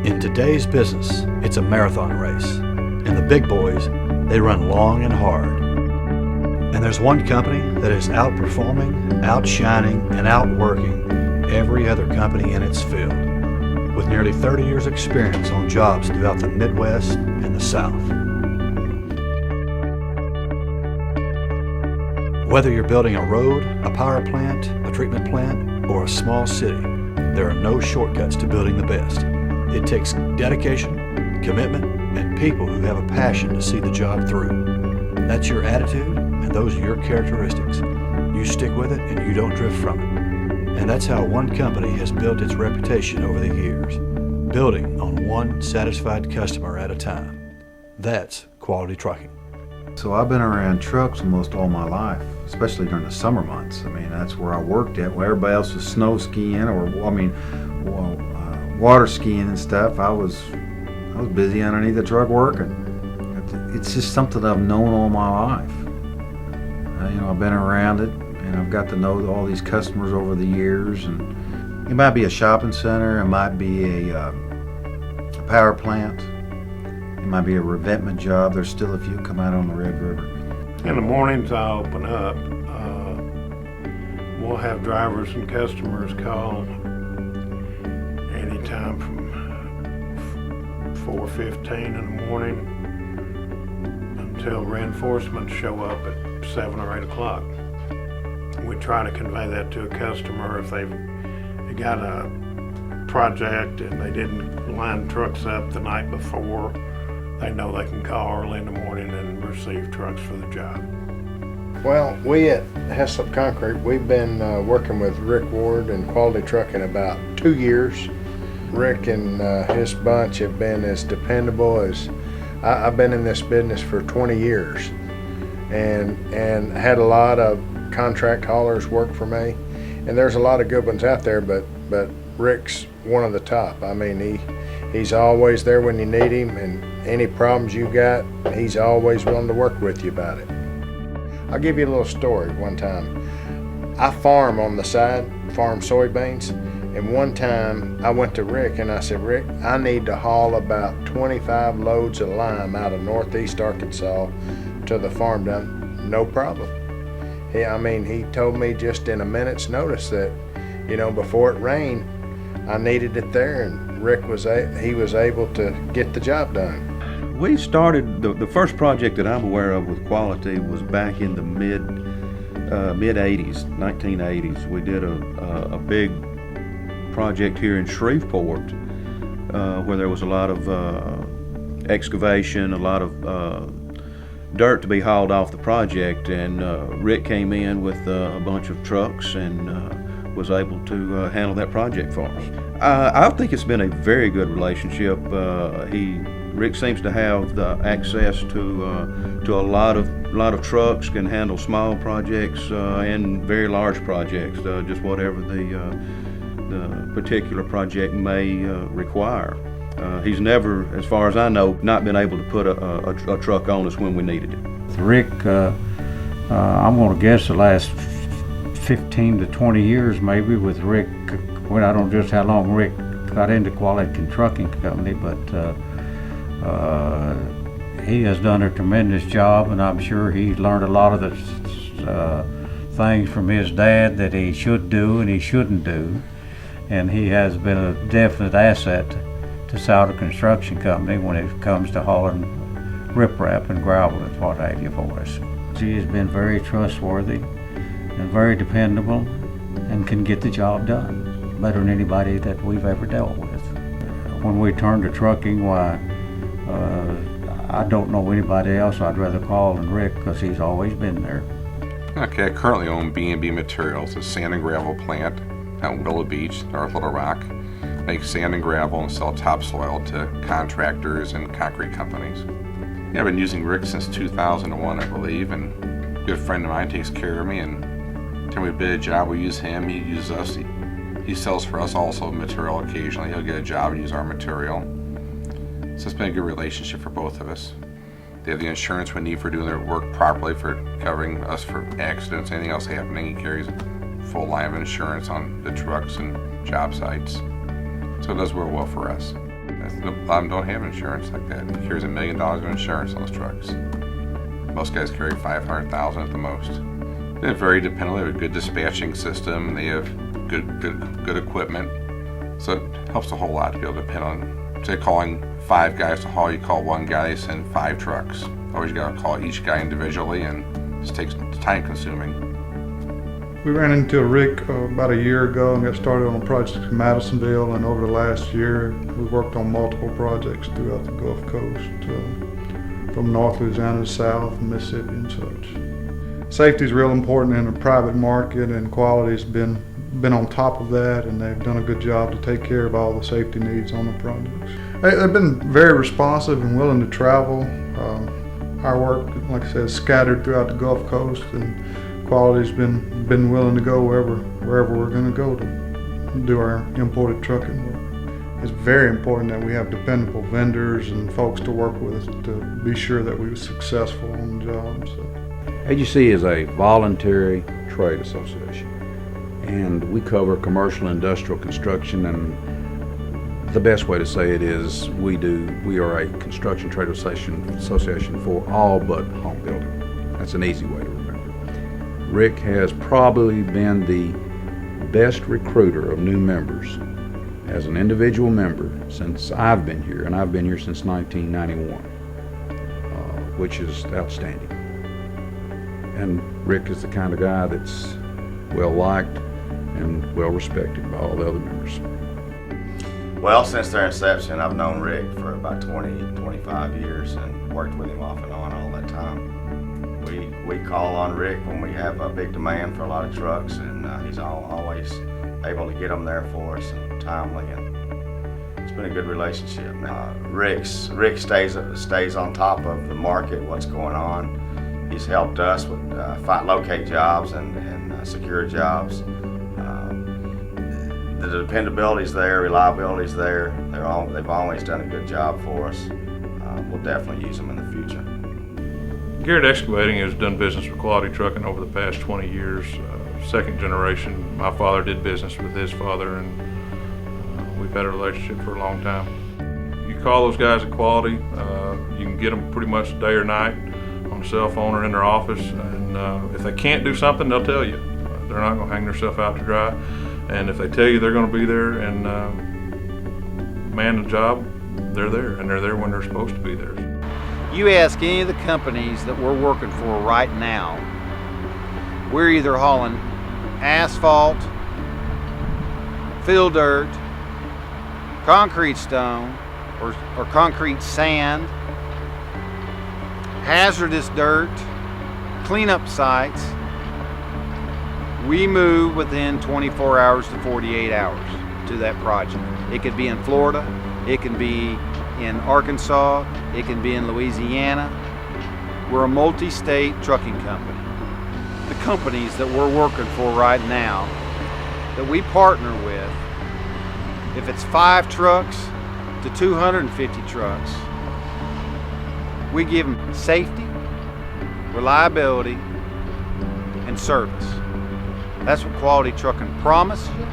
In today's business, it's a marathon race, and the big boys, they run long and hard. And there's one company that is outperforming, outshining, and outworking every other company in its field, with nearly 30 years' experience on jobs throughout the Midwest and the South. Whether you're building a road, a power plant, a treatment plant, or a small city, there are no shortcuts to building the best. It takes dedication, commitment, and people who have a passion to see the job through. That's your attitude, and those are your characteristics. You stick with it, and you don't drift from it. And that's how one company has built its reputation over the years, building on one satisfied customer at a time. That's Quality Trucking. So I've been around trucks almost all my life, especially during the summer months. I mean, that's where I worked at. Where everybody else was snow skiing or, water skiing and stuff. I was busy underneath the truck working. It's just something I've known all my life. I've been around it, and I've got to know all these customers over the years. And it might be a shopping center, it might be a power plant, it might be a revetment job. There's still a few come out on the Red River. In the mornings I open up. We'll have drivers and customers call anytime from 4:15 in the morning until reinforcements show up at 7 or 8 o'clock. We try to convey that to a customer. If they got a project and they didn't line trucks up the night before, they know they can call early in the morning and receive trucks for the job. Well, we at Heslop Concrete, we've been working with Rick Ward and Quality Trucking about 2 years. Rick and his bunch have been as dependable as I've been in this business for 20 years, and had a lot of contract haulers work for me, and there's a lot of good ones out there, but Rick's one of the top. I mean, he's always there when you need him, and any problems you got, he's always willing to work with you about it. I'll give you a little story. One time, I farm on the side, farm soybeans, and one time I went to Rick and I said, Rick, I need to haul about 25 loads of lime out of northeast Arkansas to the farm done. No problem. He told me just in a minute's notice that, before it rained, I needed it there, and Rick was able to get the job done. We started, the first project that I'm aware of with Quality was back in the mid 80s, 1980s. We did a big project here in Shreveport where there was a lot of excavation, a lot of dirt to be hauled off the project, and Rick came in with a bunch of trucks and was able to handle that project for us. I think it's been a very good relationship. Rick seems to have the access to a lot of trucks, can handle small projects and very large projects, just whatever the particular project may require. He's never, as far as I know, not been able to put a truck on us when we needed it. Rick, I'm going to guess the last 15 to 20 years maybe with Rick. Well, I don't know just how long Rick got into Quality Trucking Company, but he has done a tremendous job, and I'm sure he's learned a lot of the things from his dad that he should do and he shouldn't do, and he has been a definite asset to Souder Construction Company when it comes to hauling riprap and gravel and what have you for us. He has been very trustworthy and very dependable and can get the job done better than anybody that we've ever dealt with. When we turn to trucking, why, I don't know anybody else I'd rather call than Rick, because he's always been there. Okay, I currently own B&B Materials, a sand and gravel plant out in Willow Beach, North Little Rock. Make sand and gravel and sell topsoil to contractors and concrete companies. Yeah, I've been using Rick since 2001, I believe, and a good friend of mine takes care of me, and when we bid a job, we use him, he uses us. He sells for us also material occasionally. He'll get a job and use our material. So it's been a good relationship for both of us. They have the insurance we need for doing their work properly, for covering us for accidents, anything else happening. He carries a full line of insurance on the trucks and job sites. So it does work well for us. A lot of them don't have insurance like that. He carries $1 million of insurance on those trucks. Most guys carry $500,000 at the most. They're very dependable. They have a good dispatching system. They have good equipment. So it helps a whole lot to be able to depend on. Instead of calling 5 guys to haul, you call 1 guy, they send 5 trucks. Always got to call each guy individually, and it just takes time consuming. We ran into Rick about a year ago and got started on a project in Madisonville, and over the last year we worked on multiple projects throughout the Gulf Coast, from North Louisiana to South, Mississippi and such. Safety is real important in the private market, and Quality's been on top of that, and they've done a good job to take care of all the safety needs on the projects. They've been very responsive and willing to travel. Our work, like I said, is scattered throughout the Gulf Coast, and Quality's been willing to go wherever we're going to go to do our imported trucking work. It's very important that we have dependable vendors and folks to work with to be sure that we were successful on the job. So. AGC is a voluntary trade association, and we cover commercial and industrial construction, and the best way to say it is we are a construction trade association for all but home building. That's an easy way to remember. Rick has probably been the best recruiter of new members as an individual member since I've been here, and I've been here since 1991, which is outstanding. And Rick is the kind of guy that's well liked and well respected by all the other members. Well, since their inception, I've known Rick for about 25 years and worked with him off and on all that time. We call on Rick when we have a big demand for a lot of trucks, and he's always able to get them there for us and timely, and it's been a good relationship. Rick stays on top of the market, what's going on. He's helped us with locate jobs and secure jobs. The dependability's there, reliability's there. They've always done a good job for us. We'll definitely use them in the future. Garrett Excavating has done business with Quality Trucking over the past 20 years. Second generation. My father did business with his father, and we've had a relationship for a long time. You call those guys at Quality, you can get them pretty much day or night on a cell phone or in their office, and if they can't do something, they'll tell you. They're not going to hang themselves out to dry, and if they tell you they're going to be there and man the job, they're there, and they're there when they're supposed to be there. You ask any of the companies that we're working for right now, we're either hauling asphalt, fill dirt, concrete stone, or concrete sand, hazardous dirt, cleanup sites. We move within 24 hours to 48 hours to that project. It could be in Florida, it can be in Arkansas, it can be in Louisiana. We're a multi-state trucking company. The companies that we're working for right now, that we partner with, if it's 5 trucks to 250 trucks, we give them safety, reliability, and service. That's what Quality Trucking promises you,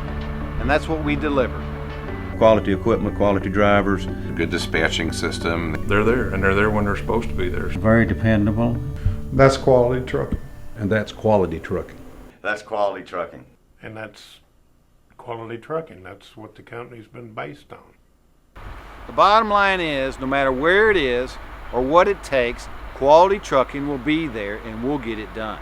and that's what we deliver. Quality equipment, quality drivers. Good dispatching system. They're there, and they're there when they're supposed to be there. Very dependable. That's Quality Trucking. And that's Quality Trucking. That's Quality Trucking. And that's Quality Trucking. That's what the company's been based on. The bottom line is, no matter where it is or what it takes, Quality Trucking will be there and we'll get it done.